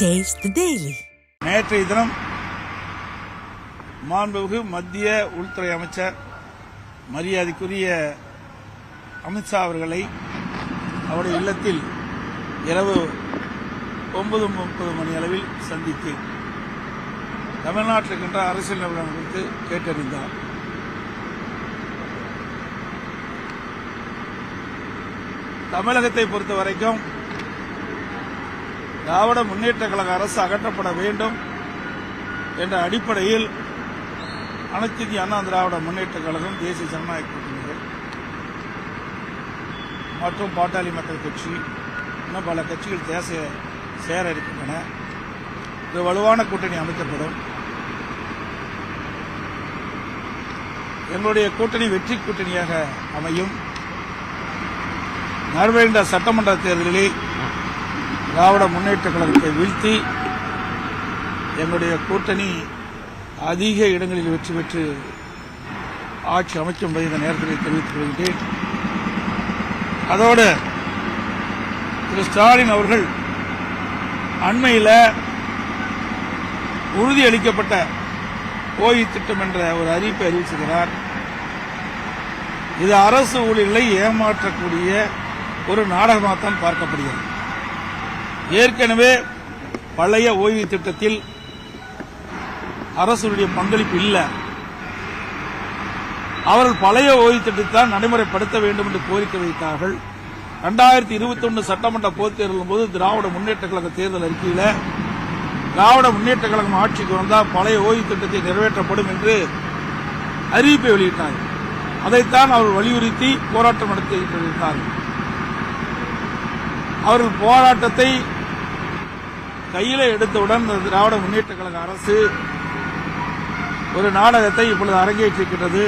Taste the Daily. நேற்றைய தினம் மாண்புமிகு மத்திய உள்துறை அமைச்சர் மரியாதைக்குரிய அமித்ஷா அவர்களை அவருடைய இல்லத்தில் இரவு 9:30 மணி அளவில் சந்தித்து தமிழ்நாட்டில் இருக்கின்ற அரசியல் நிலவரம் குறித்து கேட்டறிந்தார். தமிழகத்தை பொறுத்தவரைக்கும் திராவிட முன்னேற்ற கழக அரசு அகற்றப்பட வேண்டும் என்ற அடிப்படையில் அனைத்து இந்திய அண்ணா திராவிட முன்னேற்ற கழகம், தேசிய ஜனநாயக கூட்டணிகள் மற்றும் பாட்டாளி மக்கள் கட்சி இன்னும் பல கட்சிகள் சேர இருக்கின்றன. ஒரு வலுவான கூட்டணி அமைக்கப்படும். எங்களுடைய கூட்டணி வெற்றி கூட்டணியாக அமையும். நடைபெறுகின்ற சட்டமன்ற தேர்தலில் திராவிட முன்னேற்ற கழகத்தை வீழ்த்தி எங்களுடைய கூட்டணி அதிக இடங்களில் வெற்றி பெற்று ஆட்சி அமைக்கும் என்பதை இந்த நேரத்தில் தெரிவித்துக் கொள்கிறேன். அதோடு திரு ஸ்டாலின் அவர்கள் அண்மையில் உறுதியளிக்கப்பட்ட ஓய்வு திட்டம் என்ற ஒரு அறிவிப்பை அறிவிச்சிருக்கிறார். இது அரசு ஊழியர்களை ஏமாற்றக்கூடிய ஒரு நாடகமாகத்தான் பார்க்கப்படுகிறது. ஏற்கனவே பழைய ஓய்வு திட்டத்தில் அரசுடைய பங்களிப்பு இல்லை. அவர்கள் பழைய ஓய்வு திட்டத்தை நடைமுறைப்படுத்த வேண்டும் என்று கோரிக்கை வைத்தார்கள். 2021 சட்டமன்ற பொதுத் தேர்தலின் போது திராவிட முன்னேற்ற கழக தேர்தல் அறிக்கையில் திராவிட முன்னேற்ற கழகம் ஆட்சிக்கு வந்தால் பழைய ஓய்வு திட்டத்தை நிறைவேற்றப்படும் என்று அறிவிப்பை வெளியிட்டார்கள். அதைத்தான் அவர்கள் வலியுறுத்தி போராட்டம் நடத்தியிருக்கிறார்கள். அவர்கள் போராட்டத்தை கையில எடுத்தவுடன் திராவிட முன்னேற்ற கழக அரசு ஒரு நாடகத்தை இப்பொழுது அரங்கேற்றிருக்கிறது.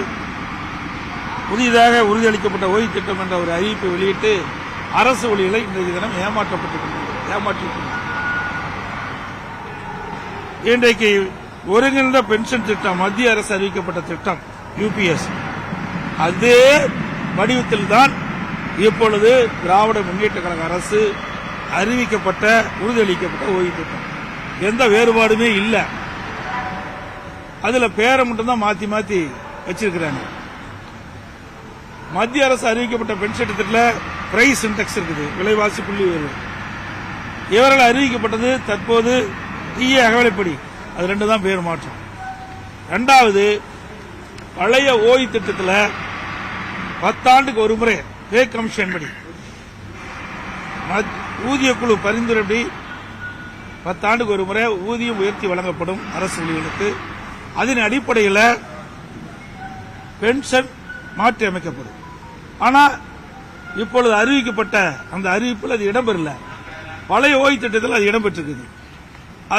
புதிதாக உறுதியளிக்கப்பட்ட ஓய்வு திட்டம் என்ற ஒரு அறிவிப்பை வெளியிட்டு அரசு ஊழியர்களை இன்றைய தினம் ஏமாற்றியிருக்கிறது. இன்றைக்கு ஒருங்கிணைந்த பென்ஷன் திட்டம், மத்திய அரசு அறிவிக்கப்பட்ட திட்டம் UPS, அதே வடிவத்தில்தான் இப்பொழுது திராவிட முன்னேற்ற கழக அரசு அறிவிக்கப்பட்ட உறுதியளிக்கப்பட்ட ஓய்வு திட்டம். எந்த வேறுபாடுமே இல்லை. அதுல பேரை மட்டும்தான் மாத்தி மாத்தி வச்சிருக்கிறாங்க. மத்திய அரசு அறிவிக்கப்பட்ட பென்ஷன் திட்டத்தில் பிரைஸ் இண்டெக்ஸ் இருக்குது, விலைவாசி புள்ளி உயர்வு. இவர்கள் அறிவிக்கப்பட்டது தற்போது தீய அகவலைப்படி, அது ரெண்டு தான் பேர் மாற்றம். இரண்டாவது, பழைய ஓய்வு திட்டத்தில் 10 ஆண்டுக்கு ஒரு முறை பே கமிஷன் படி ஊதிய குழு பரிந்துரைப்படி 10 ஆண்டுக்கு ஒரு முறை ஊதியம் உயர்த்தி வழங்கப்படும் அரசு ஊழியர்களுக்கு. அதன் அடிப்படையில் பென்ஷன் மாற்றி அமைக்கப்படும். ஆனால் இப்பொழுது அறிவிக்கப்பட்ட அந்த அறிவிப்பில் அது இடம்பெறல. பழைய ஓய்வு திட்டத்தில் அது இடம்பெற்றிருக்குது.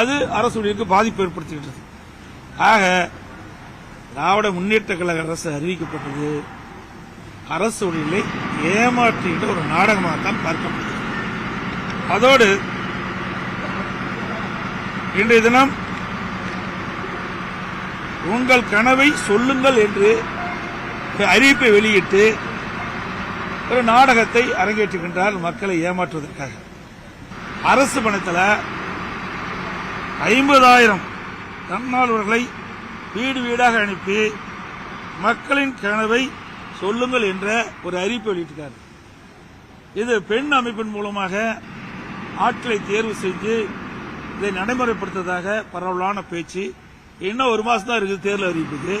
அது அரசு ஊழியருக்கு பாதிப்பு ஏற்படுத்துகின்றது. ஆக திராவிட முன்னேற்ற கழக அரசு அறிவிக்கப்பட்டது அரசு ஊழியர்களை ஏமாற்றுகின்ற ஒரு நாடகமாகத்தான் பார்க்கப்படுகிறது. அதோடு இன்றைய தினம் உங்கள் கனவை சொல்லுங்கள் என்று அறிவிப்பை வெளியிட்டு ஒரு நாடகத்தை அரங்கேற்றுகின்றார் மக்களை ஏமாற்றுவதற்காக. அரசு பணத்தில் 50,000 தன்னார்வலர்களை வீடு வீடாக அனுப்பி மக்களின் கனவை சொல்லுங்கள் என்ற ஒரு அறிவிப்பை வெளியிட்டிருக்கார். இது பெண் அமைப்பின் மூலமாக ஆட்களை தேர்வு செஞ்சு இதை நடைமுறைப்படுத்துவதாக பரவலான பேச்சு. இன்னும் 1 மாசம் தான் இருக்குது தேர்தல் அறிவிப்புக்கு.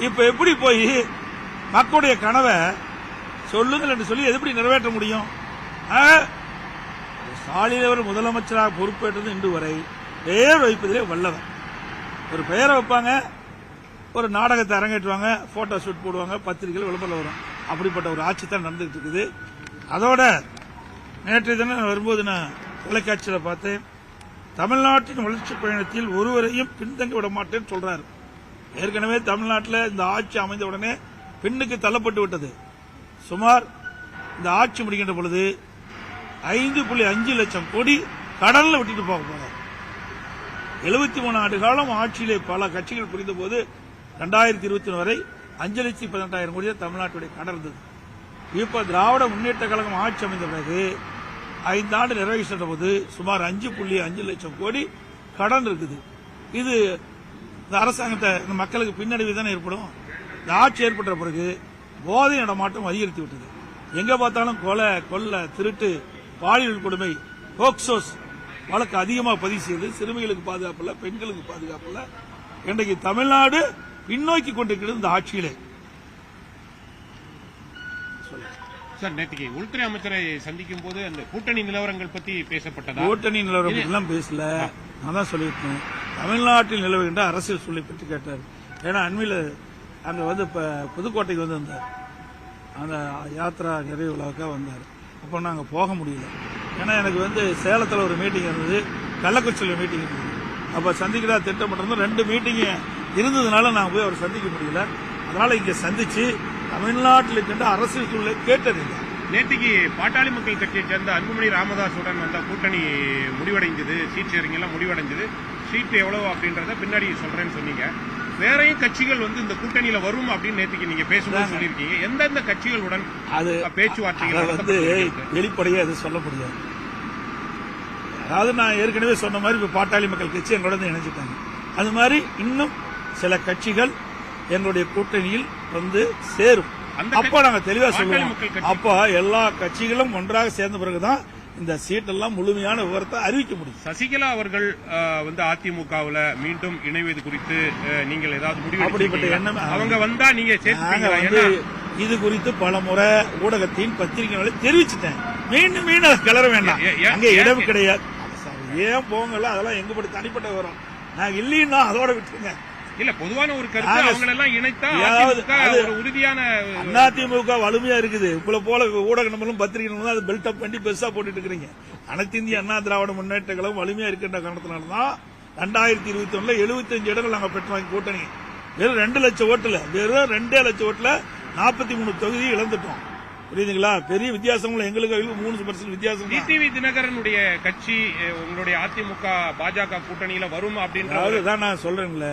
இப்ப எப்படி போய் மக்களுடைய கனவை சொல்லுங்கள் என்று சொல்லி எப்படி நிறைவேற்ற முடியும்? ஸ்டாலின் அவர் முதலமைச்சராக பொறுப்பேற்றது இன்று வரை பெயர் வைப்பதிலே வல்லவர். ஒரு பெயரை வைப்பாங்க, ஒரு நாடகத்தை அரங்கேற்றுவாங்க, போட்டோ ஷூட் போடுவாங்க, பத்திரிகைகள் விளம்பரம் வரும். அப்படிப்பட்ட ஒரு ஆட்சி தான் நடந்துகிட்டு இருக்குது. அதோட நேற்றைய தினம் வரும்போது நான் தொலைக்காட்சியில் பார்த்தேன். தமிழ்நாட்டின் வளர்ச்சி பயணத்தில் ஒருவரையும் பின்தங்க விட மாட்டேன்னு சொல்றாரு. ஏற்கனவே தமிழ்நாட்டில் இந்த ஆட்சி அமைந்த உடனே பின்னுக்கு தள்ளப்பட்டு விட்டது. சுமார் இந்த ஆட்சி முடிக்கின்ற பொழுது 5.5 லட்சம் கோடி கடல்ல விட்டுட்டு போக போறார். 73 ஆண்டு காலம் ஆட்சியிலே பல கட்சிகள் புரிந்த போது 2021 வரை 5,18,000 கோடி தமிழ்நாட்டுடைய கடன் இருந்தது. இப்ப திராவிட முன்னேற்ற கழகம் ஆட்சி அமைந்த பிறகு 5 ஆண்டு நிறைவேற்ற போது சுமார் 5.5 லட்சம் கோடி கடன் இருக்குது. இது இந்த அரசாங்கத்தை இந்த மக்களுக்கு பின்னடைவு தானே ஏற்படும். இந்த ஆட்சி ஏற்பட்ட பிறகு போதை நடமாட்டம் அதிகரித்து விட்டது. எங்க பார்த்தாலும் கொலை, கொள்ளை, திருட்டு, பாலியல் கொடுமை, போக்சோஸ் வழக்கு அதிகமாக பதிவு செய்து சிறுமிகளுக்கு பாதுகாப்பு இல்ல, பெண்களுக்கு பாதுகாப்பு இல்ல. இன்றைக்கு தமிழ்நாடு பின்னோக்கி கொண்டிருக்கிறது இந்த ஆட்சியிலே. சார், நேற்றுக்கு உள்துறை அமைச்சரை சந்திக்கும் போது அந்த கூட்டணி நிலவரங்கள் பத்தி பேசப்பட்டதா? கூட்டணி நிலவரம் பற்றிலாம் பேசல. நான் தான் சொல்லியிருக்கேன், தமிழ்நாட்டில் நிலவுகின்ற அரசியல் சூழலை பற்றி கேட்டார். ஏன்னா அண்மையில் அங்கே வந்து இப்போ புதுக்கோட்டைக்கு வந்து வந்தார், அந்த யாத்திரா நிறைவு விழாவுக்காக வந்தார். அப்போ நாங்கள் போக முடியல. ஏன்னா எனக்கு வந்து சேலத்தில் ஒரு மீட்டிங் இருந்தது, கள்ளக்குறிச்சியில் மீட்டிங் இருந்தது. அப்போ சந்திக்கிறா திட்டமிட்டிருந்தோம். 2 மீட்டிங் இருந்ததுனால நான் போய் அவர் சந்திக்க முடியல. அதனால இங்கே சந்திச்சு தமிழ்நாட்டில் இருக்கின்ற அரசியல் சூழலை கேட்டதில்லை. நேற்றுக்கு பாட்டாளி மக்கள் கட்சியை சேர்ந்த அன்புமணி ராமதாசுடன் வந்த கூட்டணி முடிவடைஞ்சது, சீட் ஷேரிங் எல்லாம் முடிவடைஞ்சது. சீட் எவ்வளவு அப்படின்றத பின்னாடி சொல்றேன்னு சொன்னீங்க. வேறையும் கட்சிகள் வந்து இந்த கூட்டணியில வரும் அப்படின்னு நேற்றுக்கு நீங்க பேசும்போது சொல்லியிருக்கீங்க. எந்தெந்த கட்சிகளுடன் அது பேச்சுவார்த்தைகள் வந்து வெளிப்படையா அது சொல்ல முடியாது. அதாவது நான் ஏற்கனவே சொன்ன மாதிரி இப்ப பாட்டாளி மக்கள் கட்சி எங்களோட இணைஞ்சிட்டாங்க. அது மாதிரி இன்னும் சில கட்சிகள் எங்களுடைய கூட்டணியில் வந்து சேரும். அப்ப நாங்க தெளிவா சொல்லுவோம். அப்ப எல்லா கட்சிகளும் ஒன்றாக சேர்ந்த பிறகுதான் இந்த சீட் எல்லாம் முழுமையான விவரத்தை அறிவிக்க முடியும். சசிகலா அவர்கள் வந்து அதிமுகவில் மீண்டும் இணைவது குறித்து நீங்கள் ஏதாவது முடிவு? அப்படிப்பட்ட எண்ணம் அவங்க வந்தா நீங்க சேர்த்து இது குறித்து பல முறை ஊடகத்தின் பத்திரிகைகளை தெரிவிச்சுட்டேன். மீண்டும் மீண்டும் அதை கிளற வேண்டாம், அங்கே இடம் கிடையாது. ஏன் போங்கல, அதெல்லாம் எங்க தனிப்பட்ட விவரம். நாங்க இல்லைன்னா அதோட விட்டுருங்க. இல்ல, பொதுவான ஒரு கருத்து அவங்க எல்லாம் இணைத்தா ஒரு உறுதியான அதிமுக வலிமையா இருக்குது. உங்களை போல ஊடக நம்பரும் பத்திரிகை நம்பரும் அது பில்டப் பண்ணி பெருசா போட்டுட்டு இருக்கீங்க. அனைத்து இந்திய அண்ணா திராவிட முன்னேற்ற கழகம் வலிமையா இருக்கின்ற காரணத்தினால்தான் 2021 75 இடங்கள் நாங்க பெற்றோம். கூட்டணி வெறும் 2 லட்சம் ஓட்டுல, வெறும் 2 லட்சம் ஓட்டுல 43 தொகுதி இழந்துட்டோம். புரியுதுங்களா? பெரிய வித்தியாசம் எங்களுக்கு 3% வித்தியாசம். டிடிவி தினகரனுடைய கட்சி உங்களுடைய அதிமுக பாஜக கூட்டணியில வரும் அப்படின்றதான் நான் சொல்றேன்ல.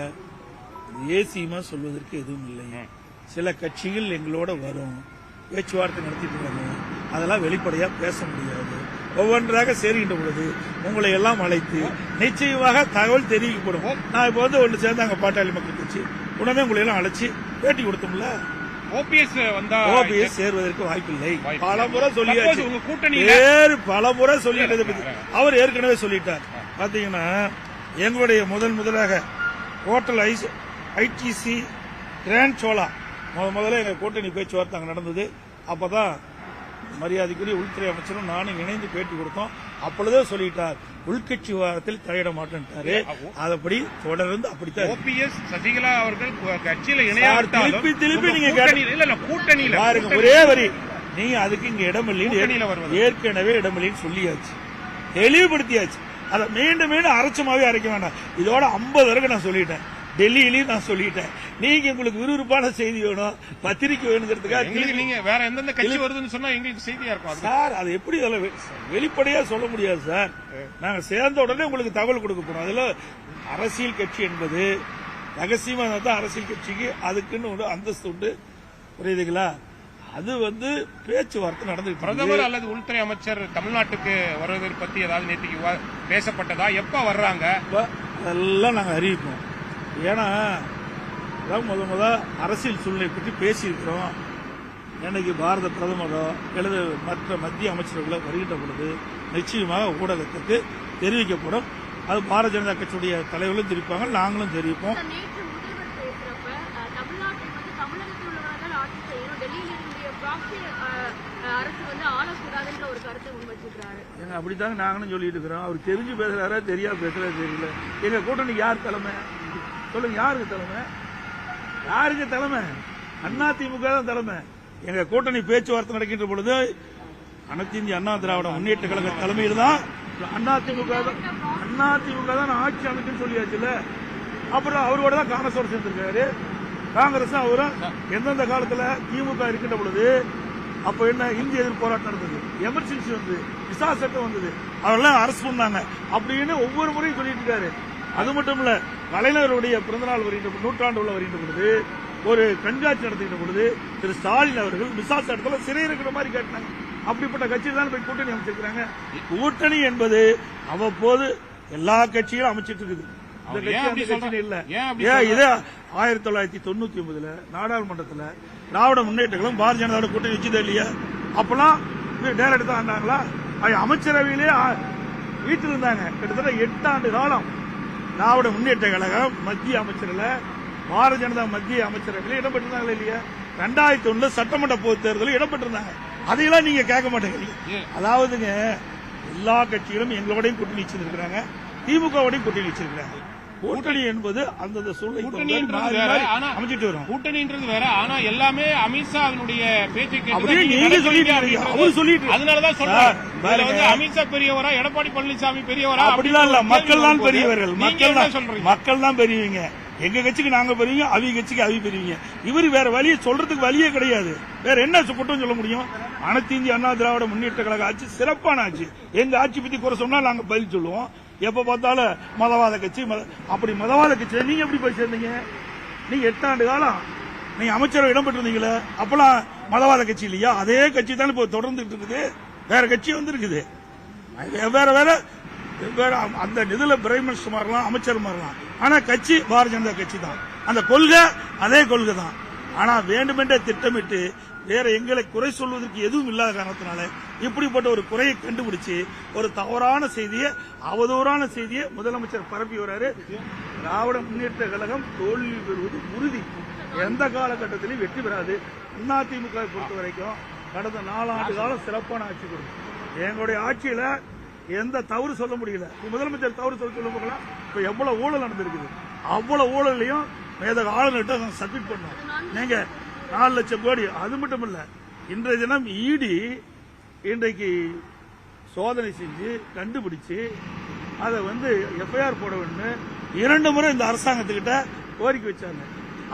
ஏசியமா சொல்வதற்கு எதுவும் இல்லை. சில கட்சிகள் எங்களோட வரும், பேச்சுவார்த்தை நடத்திட்டு இருக்காங்க. அதெல்லாம் வெளிப்படையா பேச முடியாது. ஒவ்வொன்றாக சேருகின்ற பொழுது உங்களை எல்லாம் அழைத்து நிச்சயமாக தகவல் தெரிவிக்கப்படும். நான் இப்ப வந்து ஒன்று சேர்ந்தாங்க பாட்டாளி மக்கள் கட்சி, உடனே உங்களை எல்லாம் அழைச்சி பேட்டி கொடுத்தோம்ல. ஓபிஎஸ் சேர்வதற்கு வாய்ப்பில்லை. பல முறை சொல்லியாச்சு, வேறு பல முறை சொல்லிட்டதை பத்தி அவர் ஏற்கனவே சொல்லிட்டார். பாத்தீங்கன்னா எங்களுடைய முதலாக ஹோட்டல் ஐடிசி கிராண்ட் சோலா முதல்ல எங்க கூட்டணி பேச்சுவார்த்தை அங்க நடந்தது. அப்பதான் மரியாதைக்குரிய உள்துறை அமைச்சரும் நானும் இணைந்து பேட்டி கொடுத்தோம். அப்பொழுதே சொல்லிட்டார், உள்கட்சி விவகாரத்தில் தலையிட மாட்டேன்ட்டாரு. அதப்படி தொடர்ந்து அப்படித்தான். ஓபிஎஸ் சசிகலா அவர்கள் கட்சியில திருப்பி நீங்க கூட்டணியில பாருங்க, ஒரே வரி, நீங்க அதுக்கு இங்க இடமில்லைன்னு ஏற்கனவே இடமில்லைன்னு சொல்லியாச்சு, தெளிவுபடுத்தியாச்சு. அதை மீண்டும் மீண்டும் அரைச்சமாவே அரைக்க வேண்டாம். இதோட 50 வரைக்கும் நான் சொல்லிட்டேன். டெல்லியிலையும் நான் சொல்லிட்டேன். நீங்க உங்களுக்கு விறுவிறுப்பான செய்தி வேணும், பத்திரிக்கை வேணுங்கிறதுக்காக நீங்க வேற எந்தெந்த கட்சி வருதுன்னு சொன்னா எங்களுக்கு செய்தியா இருக்கும் சார். அது எப்படி வெளிப்படையா சொல்ல முடியாது சார். நாங்க சேர்ந்த உடனே உங்களுக்கு தகவல் கொடுக்க போறோம். அதுல அரசியல் கட்சி என்பது ரகசியமா தான் அரசியல் கட்சிக்கு அதுக்குன்னு ஒரு அந்தஸ்து உண்டு. புரியுதுங்களா? அது வந்து பேச்சுவார்த்தை நடந்து. பிரதமர் அல்லது உள்துறை அமைச்சர் தமிழ்நாட்டுக்கு வருவதை பத்தி ஏதாவது நேற்றுக்கு பேசப்பட்டதா? எப்ப வர்றாங்க அதெல்லாம் நாங்க அறிவிப்போம். ஏன்னா முத அரசியல் சூழ்நிலை பற்றி பேசியிருக்கிறோம். என்னைக்கு பாரத பிரதமரோ அல்லது மற்ற மத்திய அமைச்சர்களோ வருகின்ற பொழுது நிச்சயமாக ஊடகத்துக்கு தெரிவிக்கப்படும். அது பாரதிய ஜனதா கட்சியுடைய தலைவர்களும் தெரிவிப்பாங்க, நாங்களும் தெரிவிப்போம். அப்படித்தாங்க நாங்களும் சொல்லிட்டு இருக்கிறோம். அவர் தெரிஞ்சு பேசுறாரா தெரியா பேசுறாரு தெரியல. எங்க கூட்டணி யார் தலைமை சொல்லுங்க? யாருக்கு தலைமை? யாருக்கு தலைமை? அதிமுக தான் தலைமை. எங்க கூட்டணி பேச்சுவார்த்தை நடக்கின்ற பொழுது அனைத்து இந்திய அண்ணா திராவிட முன்னேற்ற கழக தலைமையில் தான் அதிமுக தான் ஆட்சி அமைக்குன்னு சொல்லியாச்சுல. அப்புறம் அவரோட தான் காங்கிரஸோட சேர்ந்திருக்காரு. காங்கிரஸ் அவரும் எந்தெந்த காலத்துல திமுக இருக்கின்ற பொழுது அப்ப என்ன இந்திய எதிர்ப்பு போராட்டம் நடந்தது, எமர்ஜென்சி வந்து விசா சட்டம் வந்தது, அவரெல்லாம் அரசு பண்ணாங்க அப்படின்னு ஒவ்வொரு முறையும் சொல்லிட்டு இருக்காரு. அது மட்டும் இல்ல, கலைஞருடைய பிறந்தநாள் வருகின்ற நூற்றாண்டு உள்ள வருகின்ற பொழுது ஒரு கண்காட்சி நடத்துகின்ற பொழுது திரு ஸ்டாலின் அவர்கள் விசா சட்டத்தில் சிறை இருக்கிற மாதிரி கேட்டாங்க. அப்படிப்பட்ட கட்சியில் தான் போய் கூட்டணி அமைச்சிருக்கிறாங்க. கூட்டணி என்பது அவ்வப்போது எல்லா கட்சிகளும் அமைச்சிட்டு இருக்குது. இந்த கட்சி இல்ல. ஏன் இது 1999 நாடாளுமன்றத்தில் திராவிட முன்னேற்ற கழகம் பாரதிய ஜனதாவோட கூட்டணி வச்சதே இல்லையா? அப்பெல்லாம் டைரக்ட் தான் ஆண்டாங்களா? அமைச்சரவையிலே வீட்டில் இருந்தாங்க. கிட்டத்தட்ட 8 ஆண்டு காலம் திராவிட முன்னேற்ற கழகம் மத்திய அமைச்சரில் பாரதிய ஜனதா மத்திய அமைச்சரவையில் இடம்பெற்றிருந்தாங்களா இல்லையா? 2001 சட்டமன்ற பொதுத் தேர்தலில் இடம்பெற்றிருந்தாங்க. அதையெல்லாம் நீங்க கேட்க மாட்டேங்கிறீங்க. அதாவதுங்க எல்லா கட்சிகளும் எங்களோடையும் கூட்டணி வச்சிருக்கிறாங்க, திமுகவோடையும் கூட்டணி வச்சிருக்கிறாங்க. கூட்டணி என்பது அந்தந்த சூழ்நிலை அமைச்சிட்டு வரும். கூட்டணின்றது வேற. ஆனா எல்லாமே அமித்ஷாவினுடைய பேச்சை நீங்க சொல்லிட்டு அவரு சொல்லிட்டு அதனாலதான் சொல்றாங்க அமித்ஷா பெரியவரா எடப்பாடி பழனிசாமி பெரியவரா? அப்படிலாம் இல்ல, மக்கள் தான் பெரியவர்கள். மக்கள் தான் பெரியவங்க. எங்க கட்சிக்கு நாங்க பெரியவங்க, அவி கட்சிக்கு அவி பெரியவங்க. இவரு வேற வழியை சொல்றதுக்கு வழியே கிடையாது. வேற என்ன குற்றம் சொல்ல முடியும்? அனைத்து இந்திய அண்ணா திராவிட முன்னேற்ற கழக ஆட்சி சிறப்பான ஆட்சி. எங்க ஆட்சி பத்தி குறை சொன்னா நாங்க பதில் சொல்லுவோம். எப்ப பார்த்தாலும் மதவாத கட்சி. அப்படி மதவாத கட்சி நீங்க எப்படி போய் சேர்ந்தீங்க? நீங்க 8 ஆண்டு காலம் நீங்க அமைச்சரவை இடம்பெற்றிருந்தீங்களே, அப்பெல்லாம் மதவாத கட்சி இல்லையா? அதே கட்சி தான் இப்ப தொடர்ந்துட்டு இருக்குது. வேற கட்சி வந்திருக்குது. வேற வேற வேற அந்த நிதியில பிரைம் மினிஸ்டர் மாறலாம், அமைச்சர் மாறலாம். ஆனா கட்சி பாரதிய ஜனதா கட்சி தான். அந்த கொள்கை அதே கொள்கை தான். ஆனா வேண்டுமென்றே திட்டமிட்டு வேற எங்களை குறை சொல்வதற்கு எதுவும் இல்லாத காரணத்தினால இப்படிப்பட்ட ஒரு குறையை கண்டுபிடிச்சு ஒரு தவறான செய்தியை, அவதூறான செய்தியை முதலமைச்சர் பரப்பி வராரு. திராவிட முன்னேற்ற கழகம் தோல்வி பெறுவது உறுதி. எந்த காலகட்டத்திலும் வெற்றி பெறாது. அதிமுக பொறுத்த வரைக்கும் கடந்த 4 ஆண்டு காலம் சிறப்பான ஆட்சி கொடுக்கும். எங்களுடைய ஆட்சியில எந்த தவறு சொல்ல முடியல. முதலமைச்சர் தவறு சொல்ல முடியல. இப்ப எவ்வளவு ஊழல் நடந்திருக்குது. அவ்வளவு ஊழலையும் மேதக ஆளுநர்கிட்ட சப்மிட் பண்ணோம். நீங்க 4 லட்சம் கோடி. அது மட்டும் இல்ல, இன்றைய தினம் இடி இன்றைக்கு சோதனை செஞ்சு கண்டுபிடிச்சு அதை எஃப்ஐஆர் போட வேண்டும் 2 முறை இந்த அரசாங்கத்துக்கிட்ட கோரிக்கை வச்சாங்க.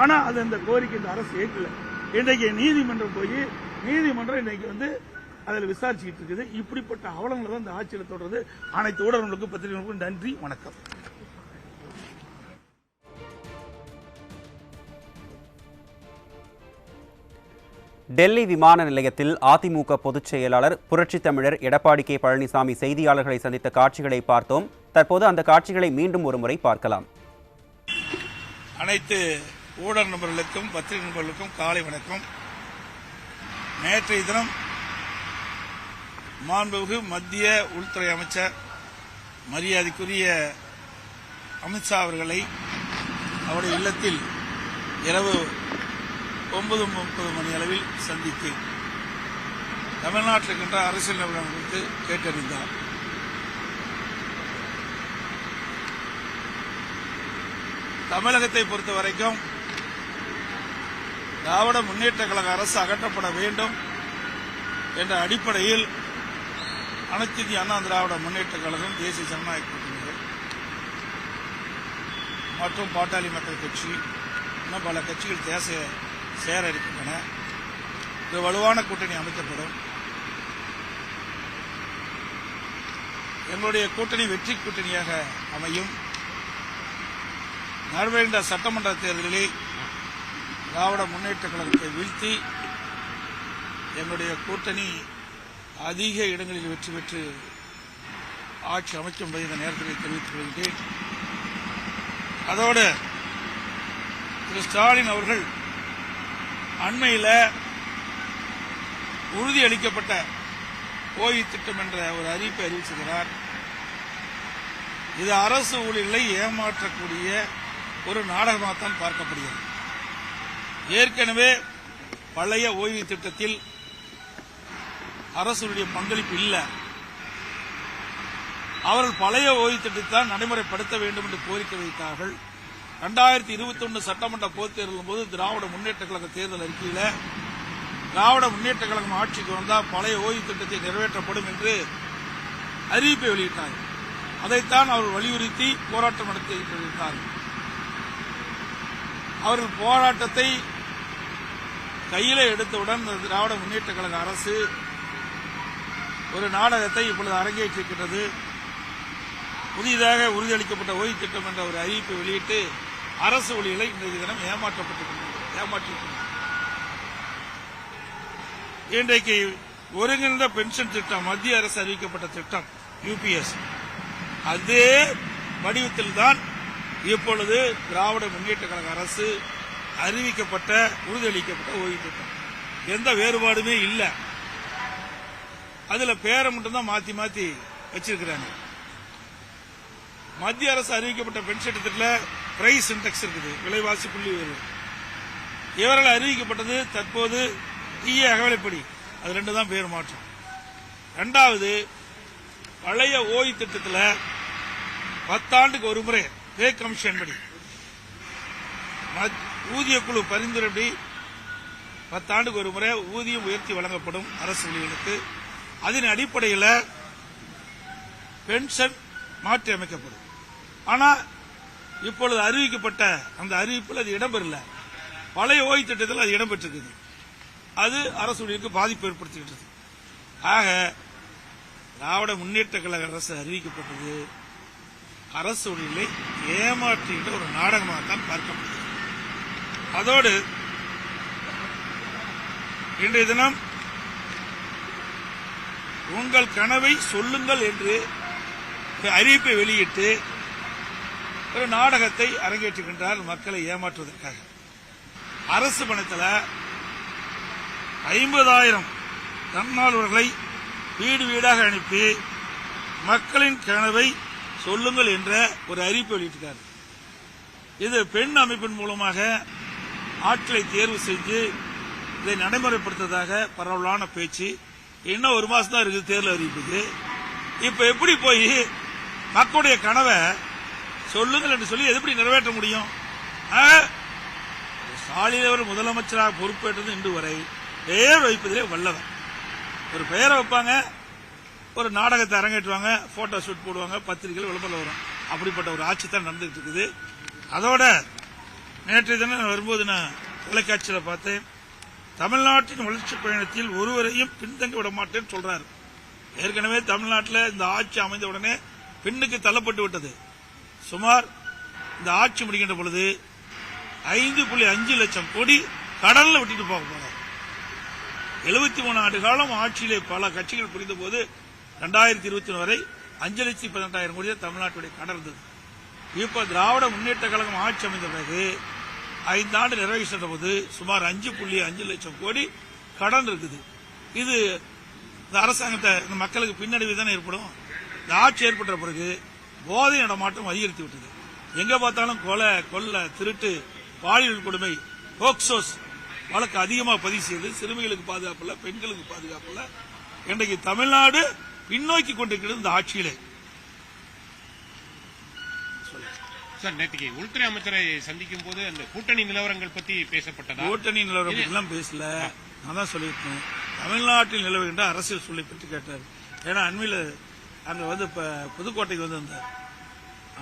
ஆனா அது இந்த கோரிக்கை இந்த அரசு ஏற்கல. இன்றைக்கு நீதிமன்றம் போய் நீதிமன்றம் இன்றைக்கு அதில் விசாரிச்சுக்கிட்டு இருக்குது. இப்படிப்பட்ட அவலங்களை தான் இந்த ஆட்சியில் தொடர்ந்து. அனைத்து ஊடகங்களுக்கும் பத்திரிகைகளுக்கும் நன்றி, வணக்கம். டெல்லி விமான நிலையத்தில் அதிமுக பொதுச் செயலாளர் புரட்சித் தமிழர் எடப்பாடி கே பழனிசாமி செய்தியாளர்களை சந்தித்த காட்சிகளை பார்த்தோம். தற்போது அந்த காட்சிகளை மீண்டும் ஒருமுறை பார்க்கலாம். அனைத்து ஊடக நண்பர்களுக்கும் பத்திரிகை நண்பர்களுக்கும் காலை வணக்கம். நேற்றைய தினம் மாண்புமிகு மத்திய உள்துறை அமைச்சர் மரியாதைக்குரிய அமித்ஷா அவர்களை அவருடைய இல்லத்தில் இரவு 9:30 மணி அளவில் சந்தித்து தமிழ்நாட்டில் இருக்கின்ற அரசியல் நிலவரம் குறித்து கேட்டறிந்தார். தமிழகத்தை பொறுத்த வரைக்கும் திராவிட முன்னேற்ற கழக அரசு அகற்றப்பட வேண்டும் என்ற அடிப்படையில் அனைத்து இந்திய அண்ணா திராவிட முன்னேற்ற கழகம், தேசிய ஜனநாயக கூட்டணிகள் மற்றும் பாட்டாளி மக்கள் கட்சி இன்னும் பல கட்சிகள் சேர இருக்கின்றன. ஒரு வலுவான கூட்டணி அமைக்கப்படும். எங்களுடைய கூட்டணி வெற்றி கூட்டணியாக அமையும். நடைபெறுகின்ற சட்டமன்ற தேர்தலில் திராவிட முன்னேற்ற கழகத்தை வீழ்த்தி எங்களுடைய கூட்டணி அதிக இடங்களில் வெற்றி பெற்று ஆட்சி அமைக்கும் என்பதை இந்த நேரத்தில் தெரிவித்துக் கொள்கிறேன். அதோடு திரு ஸ்டாலின் அவர்கள் அண்மையில் உறுதியளிக்கப்பட்ட ஓய்வு திட்டம் என்ற ஒரு அறிவிப்பை அறிவிச்சிருக்கிறார். இது அரசு ஊழியர்களை ஏமாற்றக்கூடிய ஒரு நாடகமாகத்தான் பார்க்கப்படுகிறது. ஏற்கனவே பழைய ஓய்வு திட்டத்தில் அரசுடைய பங்களிப்பு இல்லை. அவர்கள் பழைய ஓய்வு திட்டத்தை தான் நடைமுறைப்படுத்த வேண்டும் என்று கோரிக்கை வைத்தார்கள். 2021 சட்டமன்ற பொதுத் தேர்தலின் போது திராவிட முன்னேற்ற கழக தேர்தல் அறிக்கையில் திராவிட முன்னேற்ற கழகம் ஆட்சிக்கு வந்தால் பழைய ஓய்வு திட்டத்தை நிறைவேற்றப்படும் என்று அறிவிப்பை வெளியிட்டார்கள். அதைத்தான் அவர்கள் வலியுறுத்தி போராட்டம் நடத்தியிருக்கிறார்கள். அவர்கள் போராட்டத்தை கையிலே எடுத்தவுடன் திராவிட முன்னேற்ற கழக அரசு ஒரு நாடகத்தை இப்பொழுது அரங்கேற்றிருக்கிறது. புதிதாக உறுதியளிக்கப்பட்ட ஓய்வு திட்டம் என்ற ஒரு அறிவிப்பை வெளியிட்டு அரசு ஊழியர்களை இன்றைய தினம் ஏமாற்றிருக்கிறது. இன்றைக்கு ஒருங்கிணைந்த பென்ஷன் திட்டம் மத்திய அரசு அறிவிக்கப்பட்ட திட்டம் யூபிஎஸ் அதே வடிவத்தில் தான் இப்பொழுது திராவிட முன்னேற்ற கழக அரசு அறிவிக்கப்பட்ட உறுதியளிக்கப்பட்ட ஓய்வு திட்டம். எந்த வேறுபாடுமே இல்லை. அதுல பேரை மட்டும்தான் மாத்தி மாத்தி வச்சிருக்கிறாங்க. மத்திய அரசு அறிவிக்கப்பட்ட பென்ஷன் திட்டத்தில் பிரைஸ் இண்டெக்ஸ் இருக்குது, விலைவாசி புள்ளி உயர்வு. இவர்கள் அறிவிக்கப்பட்டது தற்போது தீய அகவலைப்படி, அது ரெண்டு தான் பேர் மாற்றம். இரண்டாவது, பழைய ஓய்வு திட்டத்தில் 10 ஆண்டுக்கு ஒரு முறை பே கமிஷன் படி ஊதிய குழு பரிந்துரைப்படி 10 ஆண்டுக்கு ஒரு முறை ஊதியம் உயர்த்தி வழங்கப்படும் அரசு ஊழியர்களுக்கு. அதன் அடிப்படையில் பென்ஷன் மாற்றி அமைக்கப்படும். ஆனால் இப்பொழுது அறிவிக்கப்பட்ட அந்த அறிவிப்பில் அது இடம்பெறல. பழைய ஓய்வு திட்டத்தில் அது இடம்பெற்றிருக்குது. அது அரசு ஊழியருக்கு பாதிப்பு ஏற்படுத்திக்கிட்டது. ஆக திராவிட முன்னேற்ற கழக அரசு அறிவிக்கப்பட்டது அரசு ஊழியர்களை ஏமாற்றுகின்ற ஒரு நாடகமாகத்தான் பார்க்கப்படுகிறது. அதோடு இன்றைய தினம் உங்கள் கனவை சொல்லுங்கள் என்று ஒரு அறிவிப்பை வெளியிட்டு ஒரு நாடகத்தை அரங்கேற்றுகின்றார் மக்களை ஏமாற்றுவதற்காக. அரசு பணத்தில் 50,000 தன்னார்வலர்களை வீடு வீடாக அனுப்பி மக்களின் கனவை சொல்லுங்கள் என்ற ஒரு அறிவிப்பை வெளியிட்டார். இது பெண் அமைப்பின் மூலமாக ஆட்களை தேர்வு செஞ்சு இதை நடைமுறைப்படுத்துவதாக பரவலான பேச்சு. இன்னும் 1 மாசம் தான் இருக்குது தேர்தல் அறிவிப்புக்கு. இப்ப எப்படி போய் மக்களுடைய கனவை சொல்லுங்கள் என்று சொல்லி எப்படி நிறைவேற்ற முடியும்? ஸ்டாலின் அவர் முதலமைச்சராக பொறுப்பேற்றது இன்று வரை பெயர் வைப்பதிலே வல்லவர். ஒரு பெயரை வைப்பாங்க, ஒரு நாடகத்தை அரங்கேற்றுவாங்க, போட்டோ ஷூட் போடுவாங்க, பத்திரிகைகள் விளம்பரம் வரும். அப்படிப்பட்ட ஒரு ஆட்சி தான் நடந்துட்டு இருக்குது. அதோட நேற்றைய தினம் வரும்போது நான் தொலைக்காட்சியில் பார்த்தேன், தமிழ்நாட்டின் வளர்ச்சி பயணத்தில் ஒருவரையும் பின்தங்க விட மாட்டேன்னு சொல்றாரு. ஏற்கனவே தமிழ்நாட்டில் இந்த ஆட்சி அமைந்த உடனே பின்னுக்கு தள்ளப்பட்டு விட்டது. சுமார் இந்த ஆட்சி முடிக்கின்ற பொழுது 5.5 லட்சம் கோடி கடல்ல விட்டுட்டு போக போறார். 73 ஆண்டு காலம் ஆட்சியிலே பல கட்சிகள் புரிந்த போது 2021 வரை 5,18,000 கோடி தமிழ்நாட்டுடைய கடன் இருந்தது. இப்ப திராவிட முன்னேற்ற கழகம் ஆட்சி அமைந்த பிறகு 5 ஆண்டு நிறைவு சென்ற போது சுமார் 5.5 லட்சம் கோடி கடன் இருக்குது. இது இந்த அரசாங்கத்தை இந்த மக்களுக்கு பின்னடைவு தானே ஏற்படும். இந்த ஆட்சி ஏற்பட்ட பிறகு போதை நடமாட்டம் அதிகரித்து விட்டது. எங்க பார்த்தாலும் கொலை, கொள்ளை, திருட்டு, பாலியல் கொடுமை, போக்சோஸ் வழக்கு அதிகமாக பதிவு செய்து சிறுமிகளுக்கு பாதுகாப்பு இல்ல, பெண்களுக்கு பாதுகாப்பு இல்ல. இன்றைக்கு தமிழ்நாடு பின்னோக்கி கொண்டிருக்கிறது இந்த ஆட்சியிலே. சார், நேற்றுக்கு உள்துறை அமைச்சரை சந்திக்கும் போது அந்த கூட்டணி நிலவரங்கள் பத்தி பேசப்பட்டதா? கூட்டணி நிலவரம் எல்லாம் பேசல. நான் தான் சொல்லியிருக்கேன், தமிழ்நாட்டில் நிலவுகின்ற அரசியல் சூழலை பற்றி கேட்டார். ஏன்னா அண்மையில் அங்க வந்து இப்ப புதுக்கோட்டைக்கு வந்து வந்தார்,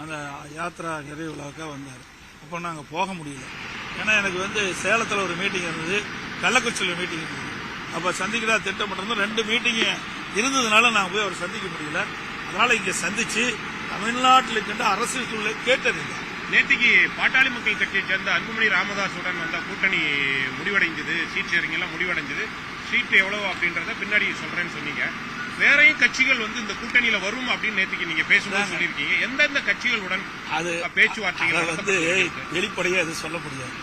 அந்த யாத்திரா நிறைவு விழாவுக்காக வந்தார். அப்போ நாங்கள் போக முடியல. ஏன்னா எனக்கு வந்து சேலத்தில் ஒரு மீட்டிங் இருந்தது, கள்ளக்குறிச்சியில் மீட்டிங் இருந்தது. அப்போ சந்திக்கிறா திட்டமிட்டிருந்தோம். 2 மீட்டிங் இருந்ததுனால நாங்கள் போய் அவர் சந்திக்க முடியல. அதனால இங்க சந்திச்சு தமிழ்நாட்டில் இருக்கின்ற அரசியல் சூழலை கேட்டதில்லை. நேற்றுக்கு பாட்டாளி மக்கள் கட்சியை சேர்ந்த அன்புமணி ராமதாசுடன் வந்த கூட்டணி முடிவடைஞ்சது, சீட் ஷேரிங் எல்லாம் முடிவடைஞ்சது. சீட் எவ்வளவு அப்படின்றத பின்னாடி சொல்றேன்னு சொன்னீங்க. வேறையும் கட்சிகள் வந்து இந்த கூட்டணியில வரும் அப்படின்னு நேற்றுக்கு நீங்க பேசும்போது சொல்லியிருக்கீங்க. எந்தெந்த கட்சிகளுடன் அது பேச்சுவார்த்தைகள் வந்து வெளிப்படையா அது சொல்ல முடியாது.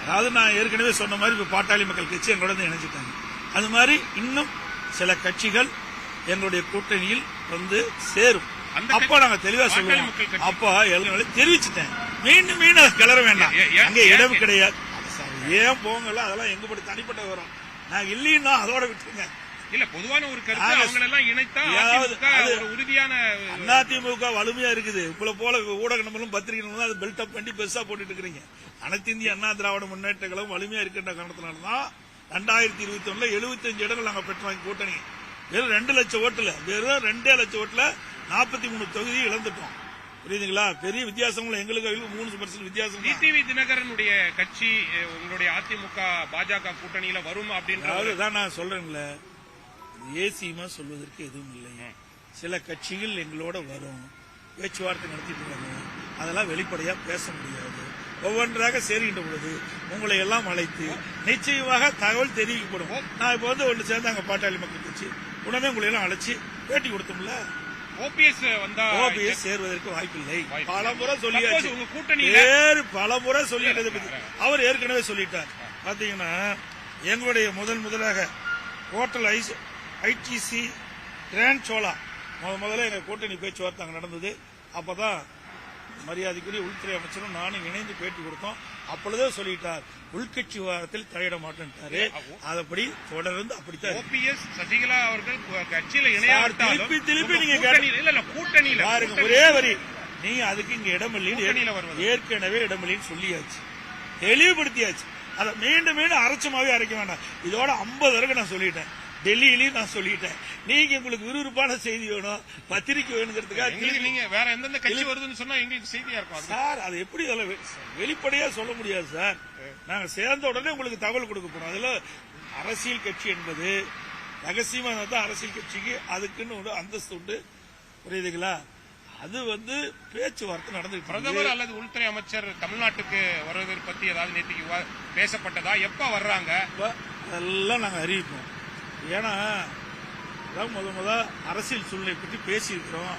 அதாவது நான் ஏற்கனவே சொன்ன மாதிரி இப்ப பாட்டாளி மக்கள் கட்சி எங்களோட இணைஞ்சிட்டாங்க. அது மாதிரி இன்னும் சில கட்சிகள் எங்களுடைய கூட்டணியில் வந்து சேரும். அப்ப நாங்க தெளிவா சொல்லுவோம். அப்ப தெரிவிச்சுட்டேன். மீண்டும் மீண்டும் கிளற வேண்டாம், அங்க இடம் கிடையாது. ஏன் போங்கல, அதெல்லாம் எங்க படி தனிப்பட்ட வரும். நான் இல்லைன்னா அதோட விட்டுருங்க. இல்ல, பொதுவான ஒரு கருத்து அவங்களெல்லாம் இணைத்தா ஒரு உறுதியான அதிமுக வலிமையா இருக்குது. உங்களை போல ஊடக நம்பரும் பத்திரிகை நம்பரும் அது பில்ட் அப் பண்ணி பெருசா போட்டுட்டு இருக்கிறீங்க. அனைத்து இந்திய அண்ணா திராவிட முன்னேற்ற கழகம் வலிமையா இருக்கின்ற காரணத்தினால்தான் 2021 75 இடங்கள் நாங்க பெற்றோம். கூட்டணி வெறும் 2 லட்சம் ஓட்டுல, வெறும் 2 லட்சம் ஓட்டுல 43 தொகுதி இழந்துட்டோம். புரியுதுங்களா? பெரிய வித்தியாசம் எங்களுக்கு 3% வித்தியாசம். டிடிவி தினகரனுடைய கட்சி உங்களுடைய அதிமுக பாஜக கூட்டணியில வரும் அப்படின்றதான் நான் சொல்றேன்ல. ஏசியமா சொல்வதற்கு எதுவும் இல்லை. சில கட்சிகள் எங்களோட வரும், பேச்சுவார்த்தை நடத்திட்டு இருக்காங்க. அதெல்லாம் வெளிப்படையா பேச முடியாது. ஒவ்வொன்றாக சேர்கின்ற பொழுது உங்களை எல்லாம் அழைத்து நிச்சயமாக தகவல் தெரிவிக்கப்படும். நான் இப்ப வந்து ஒன்று சேர்ந்தாங்க பாட்டாளி மக்கள் கட்சி, உடனே உங்களை எல்லாம் அழைச்சி பேட்டி கொடுத்தோம்ல. ஓபிஎஸ் சேர்வதற்கு வாய்ப்பில்லை. பலமுறை சொல்லியாச்சு, பலமுறை சொல்லிட்டதை பத்தி அவர் ஏற்கனவே சொல்லிட்டார். பாத்தீங்கன்னா எங்களுடைய முதலாக ஹோட்டல் ஐடிசி கிராண்ட் சோலா முதல்ல எங்க கூட்டணி பேச்சுவார்த்தை அங்க நடந்தது. அப்பதான் மரியாதைக்குரிய உள்துறை அமைச்சரும் நானும் இணைந்து பேட்டி கொடுத்தோம். அப்பொழுதே சொல்லிட்டார், உள்கட்சி விவகாரத்தில் தலையிட மாட்டேன்ட்டாரு. அதப்படி தொடர்ந்து அப்படித்தான். ஓபிஎஸ் சசிகலா அவர்கள் கட்சியில இணையாவிட்டாலும் திருப்பி நீங்க கூட்டணியில பாருங்க, ஒரே வரி நீங்க அதுக்கு இங்க இடமில்லைன்னு ஏற்கனவே இடமில்லைன்னு சொல்லியாச்சு, தெளிவுபடுத்தியாச்சு. அதை மீண்டும் அரைச்சமாவே அரைக்க வேண்டாம். இதோட 50 வரைக்கும் நான் சொல்லிட்டேன், டெல்லியிலையும் நான் சொல்லிட்டேன். நீங்க உங்களுக்கு விறுவிறுப்பான செய்தி வேணும், பத்திரிக்கை வேணுங்கிறதுக்காக நீங்க வேற எந்தெந்த கட்சி வருதுன்னு சொன்னா எங்களுக்கு செய்தியா இருக்கும் சார். அது எப்படி வெளிப்படையா சொல்ல முடியாது சார். நாங்க சேர்ந்த உடனே உங்களுக்கு தகவல் கொடுக்க போறோம். அதுல அரசியல் கட்சி என்பது ரகசியமா தான் அரசியல் கட்சிக்கு அதுக்குன்னு ஒரு அந்தஸ்து உண்டு, புரியுதுங்களா? அது வந்து பேச்சுவார்த்தை நடந்து. பிரதமர் அல்லது உள்துறை அமைச்சர் தமிழ்நாட்டுக்கு வருவதை பத்தி ஏதாவது நேற்றுக்கு பேசப்பட்டதா? எப்ப வர்றாங்க அதெல்லாம் நாங்க அறிவிப்போம். ஏன்னா முத அரசியல் சூழ்நிலை பற்றி பேசியிருக்கிறோம்.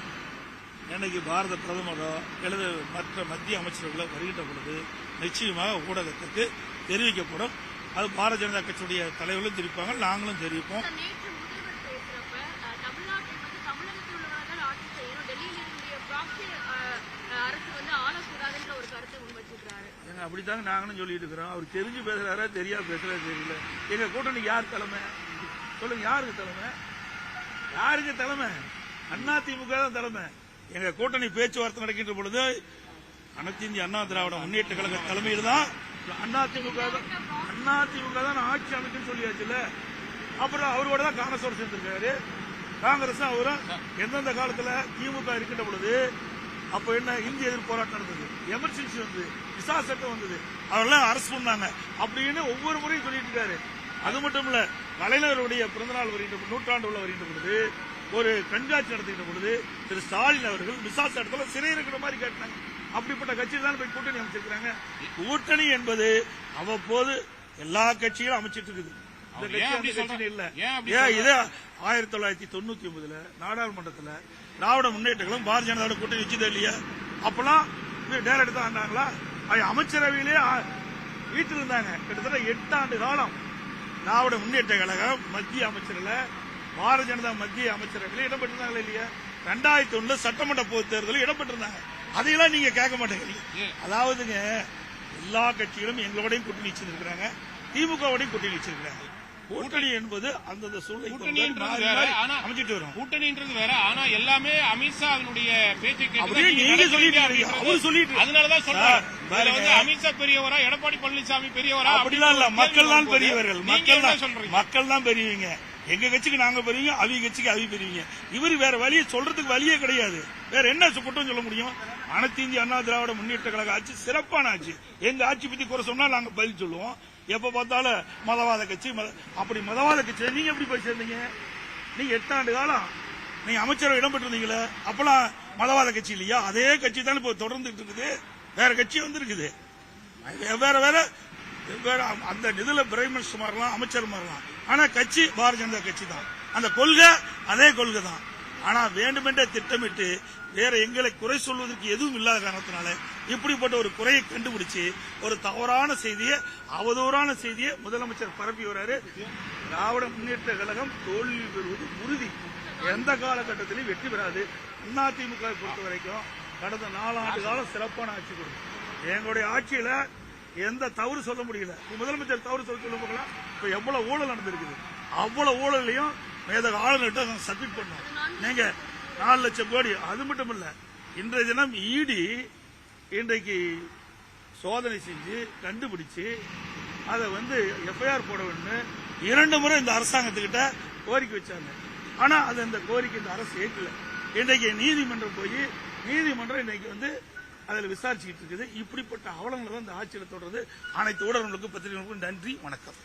எனக்கு பாரத பிரதமரோ அல்லது மற்ற மத்திய அமைச்சர்களோ வருகின்ற பொழுது நிச்சயமாக ஊடகத்துக்கு தெரிவிக்கப்படும். அது பாரதிய ஜனதா கட்சியுடைய தலைவர்களும் தெரிவிப்பாங்க, நாங்களும் தெரிவிப்போம். அப்படித்தாங்க நாங்களும் சொல்லிட்டு இருக்கிறோம். அவர் தெரிஞ்சு பேசுறாரா தெரியாம பேசுறாரு தெரியல. எங்க கூட்டணிக்கு யார் தலைமை சொல்லுங்க? யாருக்கு தலைமை? யாருக்கு தலைமை? அதிமுக தான் தலைமை. எங்க கூட்டணி பேச்சுவார்த்தை நடக்கின்ற பொழுது அனைத்து இந்திய அண்ணா திராவிட முன்னேற்ற கழக தலைமையில் தான் அதிமுக தான் ஆட்சி அமைக்குன்னு சொல்லியாச்சுல்ல. அப்புறம் அவரோட தான் காங்கிரஸோட சேர்ந்திருக்காரு. காங்கிரஸ் அவரும் எந்தெந்த காலத்துல திமுக இருக்கின்ற பொழுது அப்ப என்ன இந்திய எதிர்ப்பு போராட்டம் நடந்தது, எமர்ஜென்சி வந்தது, விசா சட்டம் வந்தது, அவரெல்லாம் அரசு பண்ணாங்க அப்படின்னு ஒவ்வொரு முறையும் சொல்லிட்டு இருக்காரு. அது மட்டும் இல்ல, கலைஞருடைய பிறந்தநாள் வருகின்ற நூற்றாண்டு உள்ள வருகின்ற பொழுது ஒரு கண்காட்சி நடத்துகின்ற பொழுது திரு ஸ்டாலின் அவர்கள் விசா சட்டத்தில் சிறை இருக்கிற மாதிரி கேட்டாங்க. அப்படிப்பட்ட கட்சியில் தான் போய் கூட்டணி அமைச்சிருக்காங்க. கூட்டணி என்பது அவ்வப்போது எல்லா கட்சிகளும் அமைச்சிட்டு இருக்குது. இந்த கட்சி அந்த கட்சி இல்ல. இது 1999 நாடாளுமன்றத்தில் திராவிட முன்னேற்றங்களும் பாரதிய ஜனதாவோட கூட்டணி வச்சதே இல்லையா? அப்பெல்லாம் டைரக்ட் தான் ஆண்டாங்களா? அமைச்சரவையிலே வீட்டில் இருந்தாங்க. கிட்டத்தட்ட 8 ஆண்டு காலம் திராவிட முன்னேற்ற கழகம் மத்திய அமைச்சரில் பாரதிய ஜனதா மத்திய அமைச்சரவையில் இடம்பெற்றிருந்தாங்களா இல்லையா? 2001 சட்டமன்ற பொது தேர்தலில் இடம்பெற்றிருந்தாங்க. அதையெல்லாம் நீங்க கேட்க மாட்டேங்கிறீங்க. அதாவதுங்க எல்லா கட்சிகளும் எங்களோடையும் கூட்டணி வச்சிருக்கிறாங்க, திமுகவோடையும் கூட்டணி வச்சிருக்கிறாங்க. கூட்டணி என்பது அந்தந்த சூழ்நிலை அமைச்சிட்டு வரும். கூட்டணின்றது வேற. ஆனா எல்லாமே அமித்ஷாவினுடைய பேச்சை கேட்டு நீங்க சொல்லிட்டு அதனாலதான் சொல்றேன். அமித்ஷா பெரியவரா, எடப்பாடி பழனிசாமி பெரியவரா? அப்படிலாம் இல்ல, மக்கள் தான் பெரியவர்கள். மக்கள் தான் பெரியவங்க. எங்க கட்சிக்கு நாங்க பெரியவங்க, அவங்க கட்சிக்கு அவங்க பெரியவங்க. இவரு வேற வழியை சொல்றதுக்கு வழியே கிடையாது. வேற என்ன குற்றம் சொல்ல முடியும்? அனைத்து இந்திய அண்ணா திராவிட முன்னேற்ற கழக ஆட்சி சிறப்பான ஆட்சி. எங்க ஆட்சி பத்தி குறை சொன்னா நாங்க பதில் சொல்லுவோம். எப்ப பார்த்தாலும் மதவாத கட்சி, அப்படி மதவாத கட்சி நீங்க எப்படி போய் சேர்ந்தீங்க? நீங்க 8 ஆண்டு காலம் நீங்க அமைச்சரவை இடம்பெற்றிருந்தீங்களே, அப்பெல்லாம் மதவாத கட்சி இல்லையா? அதே கட்சி தான் இப்ப தொடர்ந்துட்டு இருக்குது. வேற கட்சி வந்திருக்குது. வேற வேற வேற அந்த நிதில பிரைம் மினிஸ்டர் மாறலாம், அமைச்சர் மாறலாம். ஆனா கட்சி பாரதிய ஜனதா கட்சி தான். அந்த கொள்கை அதே கொள்கை தான். ஆனா வேண்டுமென்றே திட்டமிட்டு வேற எங்களை குறை சொல்வதற்கு எதுவும் இல்லாத காரணத்தினால இப்படிப்பட்ட ஒரு குறையை கண்டுபிடிச்சு ஒரு தவறான செய்தியை, அவதூறான செய்தியை முதலமைச்சர் பரப்பி வராரு. திராவிட முன்னேற்ற கழகம் தோல்வி பெறுவது உறுதி. எந்த காலகட்டத்திலும் வெற்றி பெறாது. அதிமுக பொறுத்த வரைக்கும் கடந்த 4 ஆண்டு காலம் சிறப்பான ஆட்சி கொடுக்கும். எங்களுடைய ஆட்சியில எந்த தவறு சொல்ல முடியல. முதலமைச்சர் தவறு சொல்ல போகல. இப்ப எவ்வளவு ஊழல் நடந்திருக்குது, அவ்வளவு ஊழலையும் மேதக ஆளுநர்கிட்ட சப்மிட் பண்ணோம். நீங்க 4 லட்சம் கோடி. அது மட்டும் இல்ல, இன்றைய தினம் இடி இன்றைக்கு சோதனை செஞ்சு கண்டுபிடிச்சு அதை எஃப்ஐஆர் போட வேண்டும் 2 முறை இந்த அரசாங்கத்துக்கிட்ட கோரிக்கை வச்சாங்க. ஆனா அது அந்த கோரிக்கை இந்த அரசு ஏற்கல. இன்றைக்கு நீதிமன்றம் போய் நீதிமன்றம் இன்னைக்கு அதில் விசாரிச்சுக்கிட்டு இருக்குது. இப்படிப்பட்ட அவலங்கள் தான் இந்த ஆட்சியில் தொடர்றது. அனைத்து ஊடகங்களுக்கும் பத்திரிகைகளுக்கும் நன்றி, வணக்கம்.